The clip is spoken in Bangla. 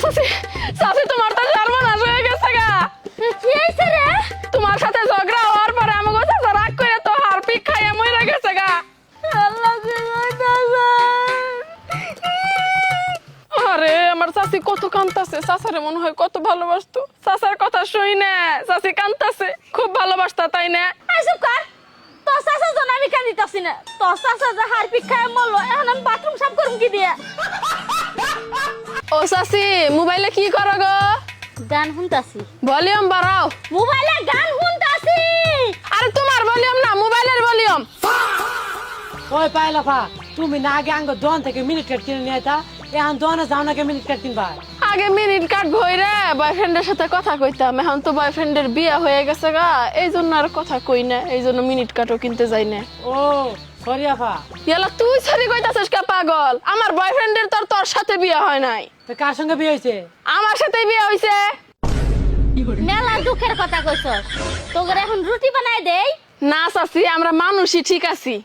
চাচি চাচি তোমার তো সর্বনাশ হয়ে গেছে গা। কি হইছে রে? তোমার সাথে ঝগড়া হওয়ার পরে আমাকে চাচা রাগ করে তো হারপিক খাইয়া মরে গেছে গা। আল্লাহ কি হইতাছে? আরে আমার চাচি কত কাঁদতাছে, চাচারে মনে হয় কত ভালোবাসতো। চাচার কথা শুই না চাচি কাঁদতাছে, খুব ভালোবাসতা তাই না? আইসব কর। তোর চাচা জন আমি কান্দিতাছি না। তোর চাচা যে হারপিক খায় মরলো, এখন আমি বাথরুম সাফ করুম কি দিয়ে? ও চাচি মোবাইলে কি করো গো? গান শুনতাছি। ভলিউম বাড়াও। মোবাইলে গান শুনতাছি। আরে তোমার ভলিউম না, মোবাইলের ভলিউম। ওই পাইলাফা, তুমি না আগে আঙ্গ দোকান থেকে মিনিট কাট কিনে নিয়ে তা এখন দোকানে যাও না মিনিট কাট কিনবা। আগে মিনিট কাট ভইরে বয়ফ্রেন্ডের সাথে কথা কইতাম, এখন তো বয়ফ্রেন্ডের বিয়ে হয়ে গেছে গা, এই জন্য আর কথা কই না, এই জন্য মিনিট কাটও কিনতে যাই না। ও সরি আফা। ইয়ালা তুই সরি কইতাছিস কা পাগল? আমার বয়ফ্রেন্ডের তোর সাথে বিয়ে হয় নাই। তো কার সঙ্গে বিয়ে হয়েছে? আমার সাথেই বিয়ে হইছে। মেলা দুঃখের কথা কইছস। তোকে এখন রুটি বানাই দেই। না চাচি আমরা মানুষই ঠিক আছি।